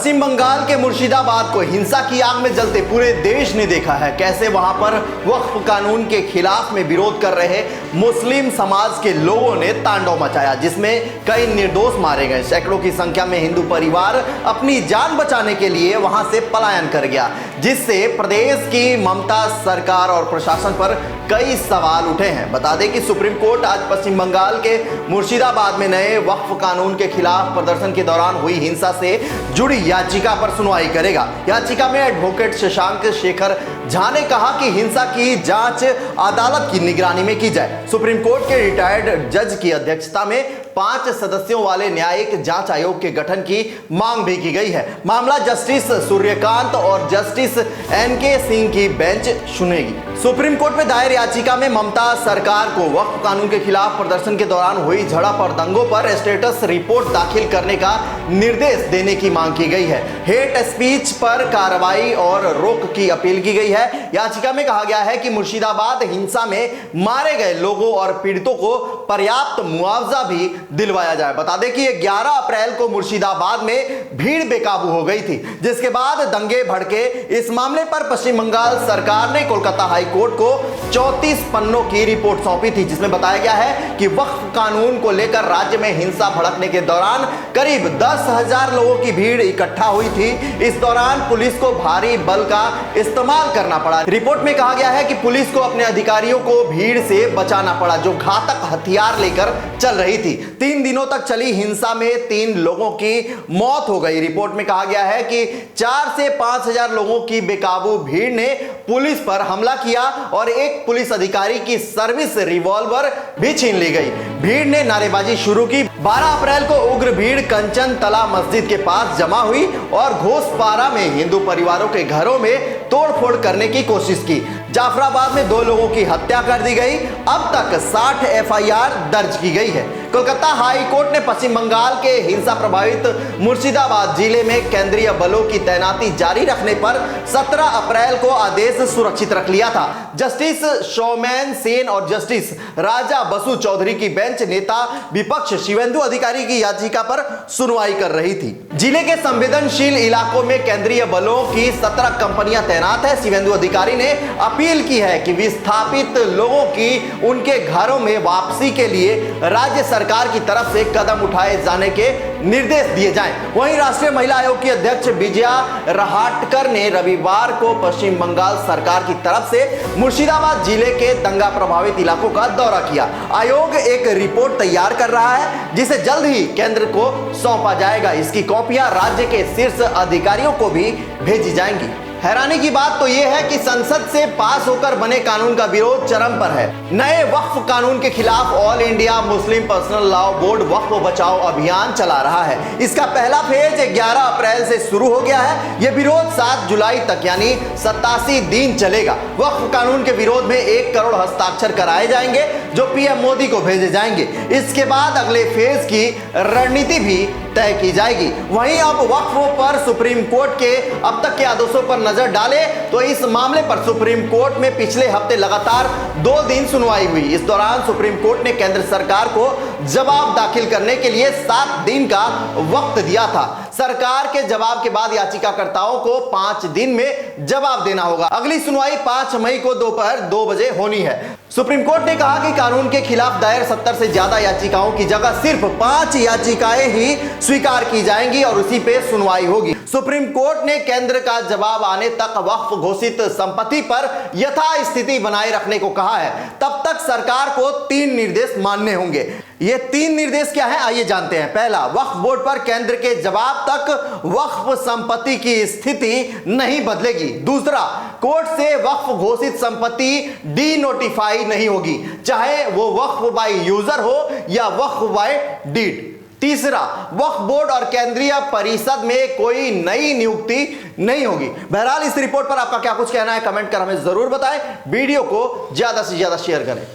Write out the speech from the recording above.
पश्चिम बंगाल के मुर्शिदाबाद को हिंसा की आग में जलते पूरे देश ने देखा है। कैसे वहां पर वक्फ कानून के खिलाफ में विरोध कर रहे मुस्लिम समाज के लोगों ने तांडव मचाया, जिसमें कई निर्दोष मारे गए। सैकड़ों की संख्या में हिंदू परिवार अपनी जान बचाने के लिए वहां से पलायन कर गया, जिससे प्रदेश की ममता सरकार और प्रशासन पर कई सवाल उठे हैं। बता दें कि सुप्रीम कोर्ट आज पश्चिम बंगाल के मुर्शिदाबाद में नए वक्फ कानून के खिलाफ प्रदर्शन के दौरान हुई हिंसा से जुड़ी याचिका पर सुनवाई करेगा। याचिका में एडवोकेट शशांक शेखर झा ने कहा कि हिंसा की जांच अदालत की निगरानी में की जाए। सुप्रीम कोर्ट के रिटायर्ड जज की अध्यक्षता में 5 सदस्यों वाले न्यायिक जांच आयोग के गठन की मांग भी की गई है। मामला जस्टिस सूर्यकांत और जस्टिस एनके सिंह की बेंच सुनेगी। सुप्रीम कोर्ट में दायर याचिका में ममता सरकार को वक्फ कानून के खिलाफ प्रदर्शन के दौरान हुई झड़प और दंगों पर स्टेटस रिपोर्ट दाखिल करने का निर्देश देने की मांग की गई है। हेट स्पीच पर कार्रवाई और रोक की अपील की गई है। याचिका में कहा गया है कि मुर्शिदाबाद हिंसा में मारे गए लोगों और पीड़ितों को पर्याप्त मुआवजा भी दिलवाया जाए। बता दें कि 11 अप्रैल को मुर्शिदाबाद में भीड़ बेकाबू हो गई थी, जिसके बाद दंगे भड़के। इस मामले पर पश्चिम बंगाल सरकार ने कोलकाता हाई कोर्ट को 34 पन्नों की रिपोर्ट सौंपी थी, जिसमें बताया गया है कि वक्फ कानून को लेकर राज्य में हिंसा भड़कने के दौरान करीब 10,000 लोगों की भीड़ इकट्ठा हुई थी। इस दौरान पुलिस को भारी बल का इस्तेमाल करना पड़ा। रिपोर्ट में कहा गया है कि पुलिस को अपने अधिकारियों को भीड़ से बचाना पड़ा, जो घातक हथियार लेकर चल रही थी। 3 दिनों तक चली हिंसा में 3 लोगों की मौत हो गई। रिपोर्ट में कहा गया है कि 4 से 5,000 लोगों की बेकाबू भीड़ ने पुलिस पर हमला किया और एक पुलिस अधिकारी की सर्विस रिवॉल्वर भी छीन ली गई। भीड़ ने नारेबाजी शुरू की। 12 अप्रैल को उग्र भीड़ कंचन तला मस्जिद के पास जमा हुई और घोसपारा में हिंदू परिवारों के घरों में तोड़फोड़ करने की कोशिश की। जाफराबाद में 2 लोगों की हत्या कर दी गई। अब तक 60 एफआईआर दर्ज की गई है। कोलकाता हाई कोर्ट ने पश्चिम बंगाल के हिंसा प्रभावित मुर्शिदाबाद जिले में केंद्रीय बलों की तैनाती जारी रखने पर 17 अप्रैल को आदेश सुरक्षित रख लिया था। जस्टिस सौमेन सेन और जस्टिस राजा बसु चौधरी की बेंच नेता विपक्ष शिवेंदु अधिकारी की याचिका पर सुनवाई कर रही थी। जिले के संवेदनशील इलाकों में केंद्रीय बलों की 17 कंपनियां तैनात है। शिवेंदु अधिकारी ने अपील की है कि विस्थापित लोगों की उनके घरों में वापसी के लिए राज्य सरकार की तरफ से कदम उठाए जाने के निर्देश दिए जाएं। वहीं राष्ट्रीय महिला आयोग की अध्यक्ष विजया रहाटकर ने रविवार को पश्चिम बंगाल सरकार की तरफ से मुर्शिदाबाद जिले के दंगा प्रभावित इलाकों का दौरा किया। आयोग एक रिपोर्ट तैयार कर रहा है, जिसे जल्द ही केंद्र को सौंपा जाएगा। इसकी कॉपियां राज्य के शीर्ष अधिकारियों को भी भेजी जाएंगी। हैरानी की बात तो यह है कि संसद से पास होकर बने कानून का विरोध चरम पर है। नए वक्फ कानून के खिलाफ all India Muslim personal law board वक्फ बचाओ अभियान चला रहा है। इसका पहला फेज 11 अप्रैल से शुरू हो गया है। यह विरोध 7 जुलाई तक यानी 87 दिन चलेगा। वक्फ कानून के विरोध में 1 करोड़ हस्ताक्षर कराए जाएंगे, जो पीएम मोदी को भेजे जाएंगे। इसके बाद अगले फेज की रणनीति भी तय की जाएगी। वहीं अब वक्फ पर सुप्रीम कोर्ट के अब तक के आदेशों पर नजर डाले तो इस मामले पर सुप्रीम कोर्ट में पिछले हफ्ते लगातार 2 दिन सुनवाई हुई। इस दौरान सुप्रीम कोर्ट ने केंद्र सरकार को जवाब दाखिल करने के लिए 7 दिन का वक्त दिया था। सरकार के जवाब के बाद याचिकाकर्ताओं को 5 दिन में जवाब देना होगा। अगली सुनवाई 5 मई को दोपहर 2 बजे होनी है। सुप्रीम कोर्ट ने कहा कि कानून के खिलाफ दायर 70 से ज्यादा याचिकाओं की जगह सिर्फ 5 याचिकाएं ही स्वीकार की जाएंगी और उसी पे सुनवाई होगी। सुप्रीम कोर्ट ने केंद्र का जवाब आने तक वक्फ घोषित संपत्ति पर यथास्थिति बनाए रखने को कहा है। तब तक सरकार को 3 निर्देश मानने होंगे। ये 3 निर्देश क्या है, आइए जानते हैं। पहला, वक्फ बोर्ड पर केंद्र के जवाब तक वक्फ संपत्ति की स्थिति नहीं बदलेगी। दूसरा, कोर्ट से वक्फ घोषित संपत्ति डी नोटिफाई नहीं होगी, चाहे वो वक्फ बाय यूजर हो या वक्फ बाय डीड। तीसरा, वक्फ बोर्ड और केंद्रीय परिषद में कोई नई नियुक्ति नहीं होगी। बहरहाल इस रिपोर्ट पर आपका क्या कुछ कहना है, कमेंट कर हमें जरूर बताएं। वीडियो को ज्यादा से ज्यादा शेयर करें।